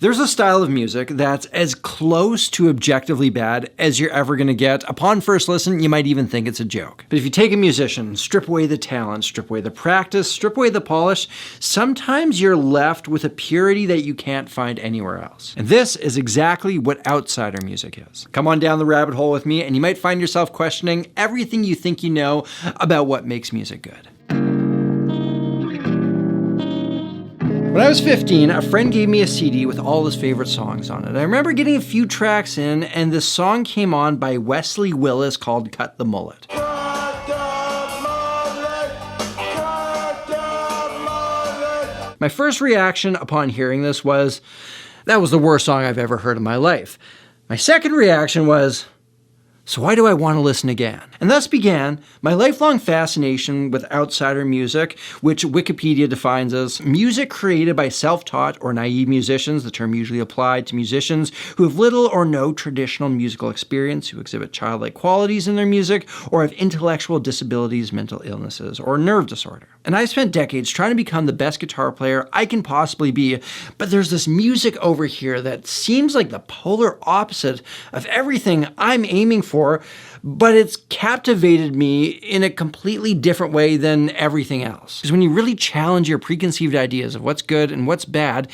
There's a style of music that's as close to objectively bad as you're ever going to get. Upon first listen, you might even think it's a joke. But if you take a musician, strip away the talent, strip away the practice, strip away the polish, sometimes you're left with a purity that you can't find anywhere else. And this is exactly what outsider music is. Come on down the rabbit hole with me, and you might find yourself questioning everything you think you know about what makes music good. When I was 15, a friend gave me a CD with all his favorite songs on it. I remember getting a few tracks in, and this song came on by Wesley Willis called Cut the Mullet. My first reaction upon hearing this was, that was the worst song I've ever heard in my life. My second reaction was, so why do I want to listen again? And thus began my lifelong fascination with outsider music, which Wikipedia defines as music created by self-taught or naive musicians, the term usually applied to musicians who have little or no traditional musical experience, who exhibit childlike qualities in their music, or have intellectual disabilities, mental illnesses, or nerve disorder. And I've spent decades trying to become the best guitar player I can possibly be, but there's this music over here that seems like the polar opposite of everything I'm aiming for, but it's captivated me in a completely different way than everything else. Because when you really challenge your preconceived ideas of what's good and what's bad,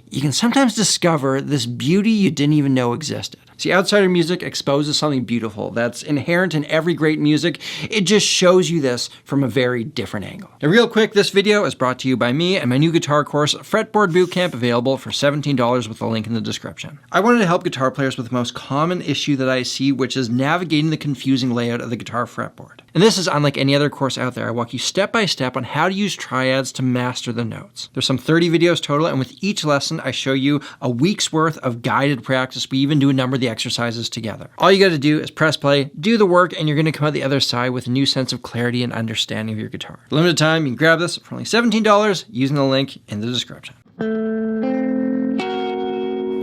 you can sometimes discover this beauty you didn't even know existed. See, outsider music exposes something beautiful that's inherent in every great music. It just shows you this from a very different angle. Now, real quick, this video is brought to you by me and my new guitar course, Fretboard Bootcamp, available for $17 with a link in the description. I wanted to help guitar players with the most common issue that I see, which is navigating the confusing layout of the guitar fretboard. And this is unlike any other course out there. I walk you step by step on how to use triads to master the notes. There's some 30 videos total, and with each lesson, I show you a week's worth of guided practice. We even do a number of the exercises together. All you got to do is press play, do the work, and you're going to come out the other side with a new sense of clarity and understanding of your guitar. For limited time, you can grab this for only $17 using the link in the description.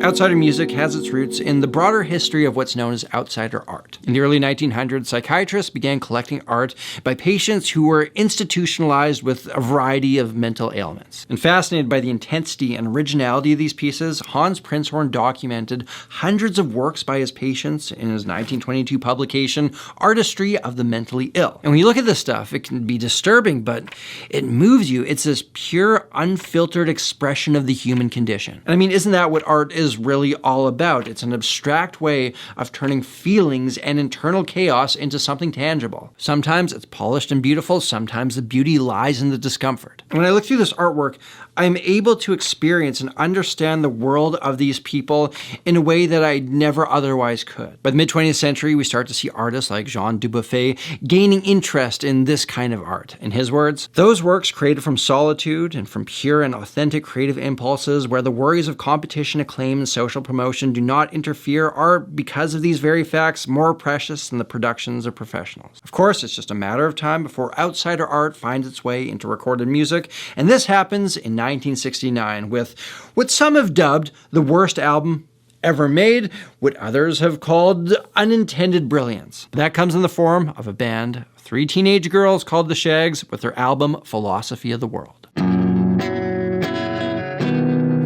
Outsider music has its roots in the broader history of what's known as outsider art. In the early 1900s, psychiatrists began collecting art by patients who were institutionalized with a variety of mental ailments. And fascinated by the intensity and originality of these pieces, Hans Prinzhorn documented hundreds of works by his patients in his 1922 publication, Artistry of the Mentally Ill. And when you look at this stuff, it can be disturbing, but it moves you. It's this pure, unfiltered expression of the human condition. And I mean, isn't that what art is really all about? It's an abstract way of turning feelings and internal chaos into something tangible. Sometimes it's polished and beautiful, sometimes the beauty lies in the discomfort. And when I look through this artwork, I'm able to experience and understand the world of these people in a way that I never otherwise could. By the mid-20th century, we start to see artists like Jean Dubuffet gaining interest in this kind of art. In his words, those works created from solitude and from pure and authentic creative impulses where the worries of competition, acclaim, and social promotion do not interfere are, because of these very facts, more precious than the productions of professionals. Of course, it's just a matter of time before outsider art finds its way into recorded music, and this happens in 1969 with what some have dubbed the worst album ever made, what others have called unintended brilliance. That comes in the form of a band of 3 teenage girls called the Shags with their album Philosophy of the World.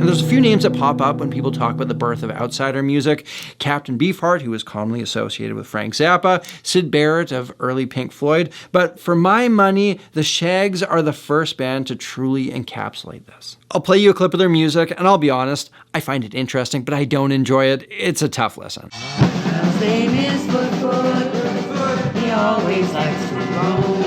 And there's a few names that pop up when people talk about the birth of outsider music. Captain Beefheart, who was commonly associated with Frank Zappa, Syd Barrett of early Pink Floyd. But for my money, the Shags are the first band to truly encapsulate this. I'll play you a clip of their music, and I'll be honest, I find it interesting, but I don't enjoy it. It's a tough listen. His name is Foot. He always likes to roam.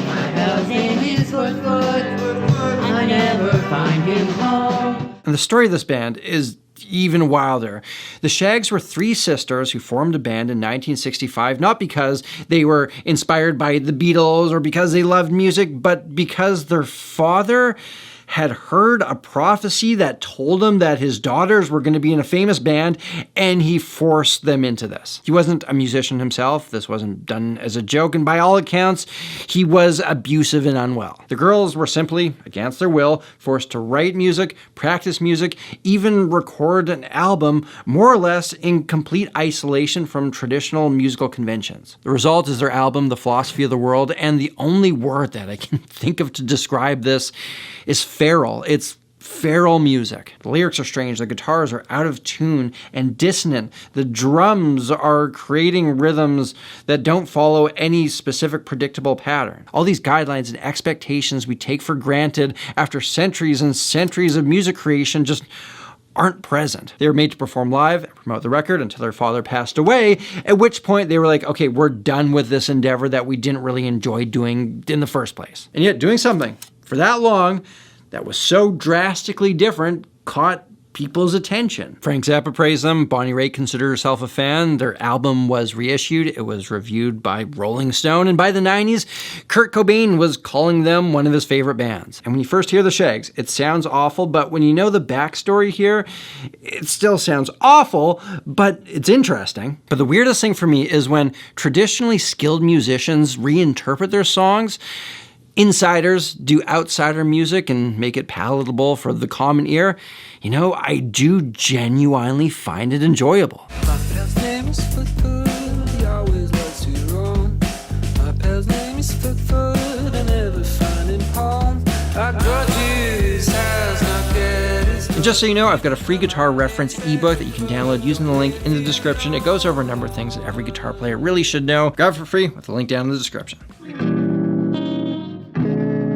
My bell's name is Foot. I never find him home. And the story of this band is even wilder. The Shags were 3 sisters who formed a band in 1965, not because they were inspired by the Beatles or because they loved music, but because their father had heard a prophecy that told him that his daughters were going to be in a famous band, and he forced them into this. He wasn't a musician himself. This wasn't done as a joke, and by all accounts, he was abusive and unwell. The girls were simply, against their will, forced to write music, practice music, even record an album, more or less in complete isolation from traditional musical conventions. The result is their album, The Philosophy of the World, and the only word that I can think of to describe this is feral. It's feral music. The lyrics are strange, the guitars are out of tune and dissonant, the drums are creating rhythms that don't follow any specific predictable pattern. All these guidelines and expectations we take for granted after centuries and centuries of music creation just aren't present. They were made to perform live and promote the record until their father passed away, at which point they were like, okay, we're done with this endeavor that we didn't really enjoy doing in the first place. And yet doing something for that long that was so drastically different caught people's attention. Frank Zappa praised them. Bonnie Raitt considered herself a fan. Their album was reissued. It was reviewed by Rolling Stone. And by the 90s, Kurt Cobain was calling them one of his favorite bands. And when you first hear the Shags, it sounds awful, but when you know the backstory here, it still sounds awful, but it's interesting. But the weirdest thing for me is when traditionally skilled musicians reinterpret their songs, insiders do outsider music and make it palatable for the common ear. You know, I do genuinely find it enjoyable. My pal's name is Footfoot, he always loves to roam. My pal's name is Footfoot, I never find him home. I got his house, not get his. And just so you know, I've got a free guitar reference ebook that you can download using the link in the description. It goes over a number of things that every guitar player really should know. Grab it for free with the link down in the description.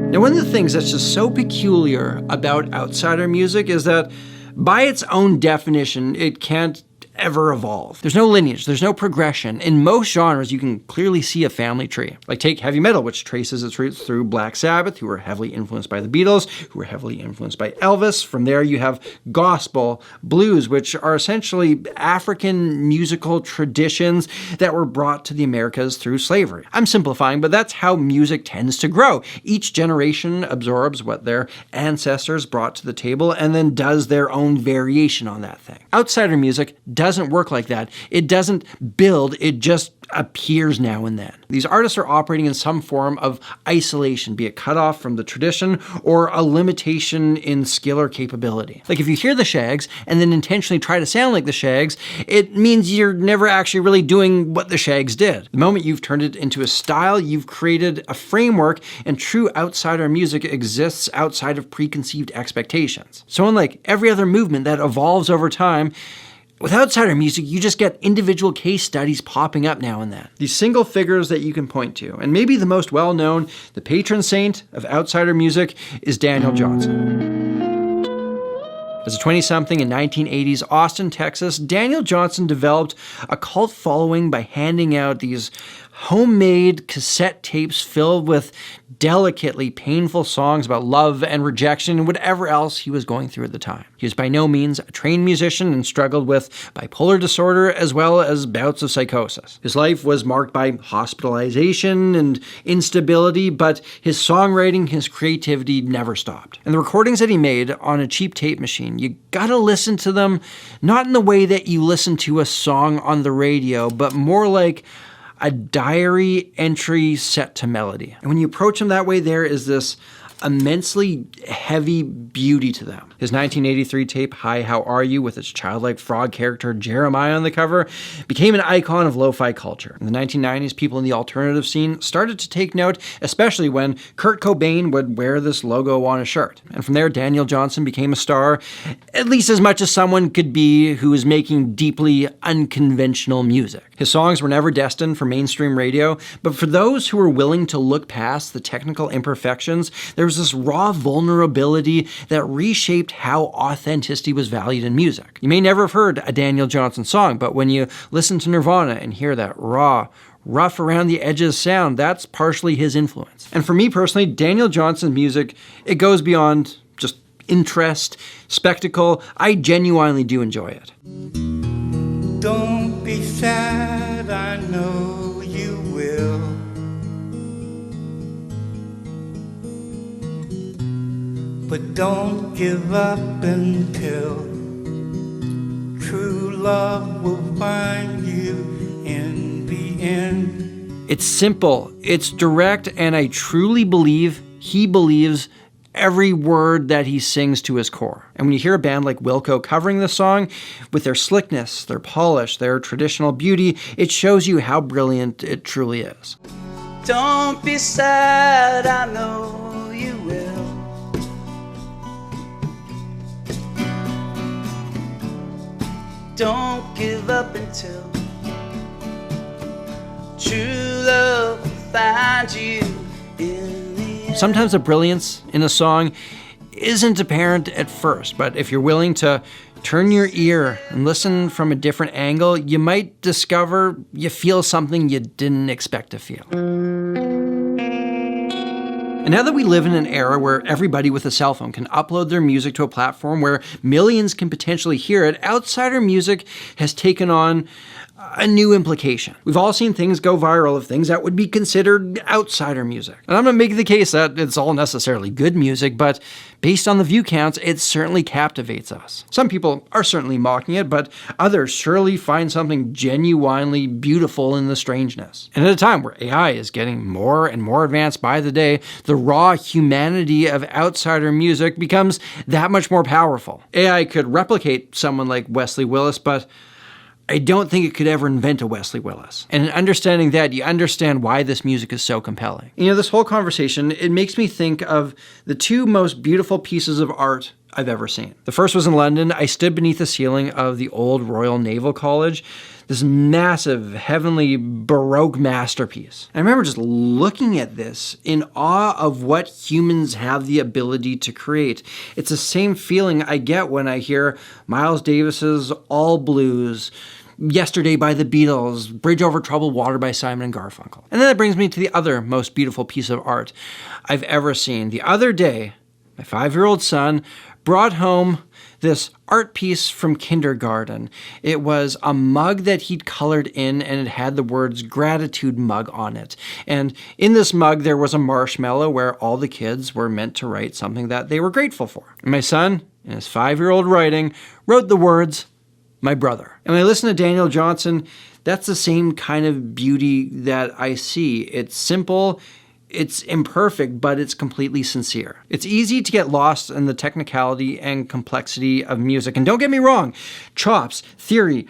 Now, one of the things that's just so peculiar about outsider music is that, by its own definition, it can't ever evolve. There's no lineage, there's no progression. In most genres, you can clearly see a family tree. Like take heavy metal, which traces its roots through Black Sabbath, who were heavily influenced by the Beatles, who were heavily influenced by Elvis. From there, you have gospel, blues, which are essentially African musical traditions that were brought to the Americas through slavery. I'm simplifying, but that's how music tends to grow. Each generation absorbs what their ancestors brought to the table and then does their own variation on that thing. Outsider music doesn't work like that. It doesn't build, it just appears now and then. These artists are operating in some form of isolation, be it cut off from the tradition or a limitation in skill or capability. Like if you hear the Shags and then intentionally try to sound like the Shags, it means you're never actually really doing what the Shags did. The moment you've turned it into a style, you've created a framework, and true outsider music exists outside of preconceived expectations. So unlike every other movement that evolves over time, with outsider music, you just get individual case studies popping up now and then. These single figures that you can point to. And maybe the most well-known, the patron saint of outsider music, is Daniel Johnston. As a 20-something in 1980s Austin, Texas, Daniel Johnston developed a cult following by handing out these homemade cassette tapes filled with delicately painful songs about love and rejection and whatever else he was going through at the time. He was by no means a trained musician and struggled with bipolar disorder as well as bouts of psychosis. His life was marked by hospitalization and instability, but his songwriting, his creativity never stopped. And the recordings that he made on a cheap tape machine, you gotta listen to them not in the way that you listen to a song on the radio, but more like a diary entry set to melody. And when you approach them that way, there is this immensely heavy beauty to them. His 1983 tape, Hi, How Are You, with its childlike frog character Jeremiah on the cover, became an icon of lo-fi culture. In the 1990s, people in the alternative scene started to take note, especially when Kurt Cobain would wear this logo on a shirt. And from there, Daniel Johnston became a star, at least as much as someone could be who was making deeply unconventional music. His songs were never destined for mainstream radio, but for those who were willing to look past the technical imperfections, there was this raw vulnerability that reshaped how authenticity was valued in music. You may never have heard a Daniel Johnston song, but when you listen to Nirvana and hear that raw, rough around the edges sound, that's partially his influence. And for me personally, Daniel Johnston's music, it goes beyond just interest, spectacle. I genuinely do enjoy it. Don't be sad, I know you will. But don't give up until true love will find you in the end. It's simple, it's direct, and I truly believe he believes every word that he sings to his core. And when you hear a band like Wilco covering this song, with their slickness, their polish, their traditional beauty, it shows you how brilliant it truly is. Don't be sad, I know you will. don't give up until true love will find you in the end. Sometimes the brilliance in a song isn't apparent at first, but if you're willing to turn your ear and listen from a different angle, you might discover you feel something you didn't expect to feel. And now that we live in an era where everybody with a cell phone can upload their music to a platform where millions can potentially hear it, outsider music has taken on a new implication. We've all seen things go viral of things that would be considered outsider music. And I'm not making the case that it's all necessarily good music, but based on the view counts, it certainly captivates us. Some people are certainly mocking it, but others surely find something genuinely beautiful in the strangeness. And at a time where AI is getting more and more advanced by the day, the raw humanity of outsider music becomes that much more powerful. AI could replicate someone like Wesley Willis, but I don't think it could ever invent a Wesley Willis. And in understanding that, you understand why this music is so compelling. You know, this whole conversation, it makes me think of the two most beautiful pieces of art I've ever seen. The first was in London. I stood beneath the ceiling of the old Royal Naval College, this massive, heavenly, Baroque masterpiece. I remember just looking at this in awe of what humans have the ability to create. It's the same feeling I get when I hear Miles Davis's All Blues, Yesterday by the Beatles, Bridge Over Troubled Water by Simon & Garfunkel. And then that brings me to the other most beautiful piece of art I've ever seen. The other day, my 5-year-old son brought home this art piece from kindergarten. It was a mug that he'd colored in, and it had the words "Gratitude Mug" on it. And in this mug, there was a marshmallow where all the kids were meant to write something that they were grateful for. And my son, in his 5-year-old writing, wrote the words, "My brother." And when I listen to Daniel Johnston, that's the same kind of beauty that I see. It's simple, it's imperfect, but it's completely sincere. It's easy to get lost in the technicality and complexity of music. And don't get me wrong, chops, theory,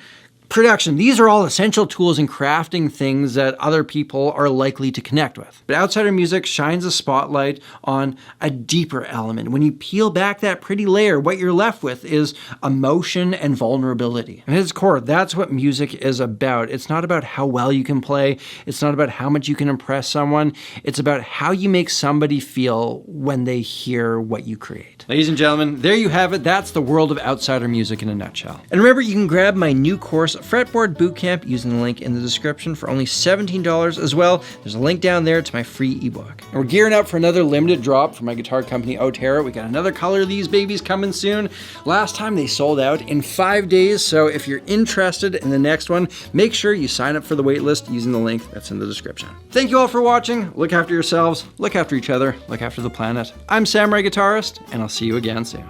production, these are all essential tools in crafting things that other people are likely to connect with. But outsider music shines a spotlight on a deeper element. When you peel back that pretty layer, what you're left with is emotion and vulnerability. And at its core, that's what music is about. It's not about how well you can play. It's not about how much you can impress someone. It's about how you make somebody feel when they hear what you create. Ladies and gentlemen, there you have it. That's the world of outsider music in a nutshell. And remember, you can grab my new course, Fretboard Bootcamp, using the link in the description for only $17 as well. There's a link down there to my free ebook. And we're gearing up for another limited drop from my guitar company, Otero. We got another color of these babies coming soon. Last time they sold out in 5 days, so if you're interested in the next one, make sure you sign up for the waitlist using the link that's in the description. Thank you all for watching. Look after yourselves, look after each other, look after the planet. I'm Samurai Guitarist, and I'll see you again soon.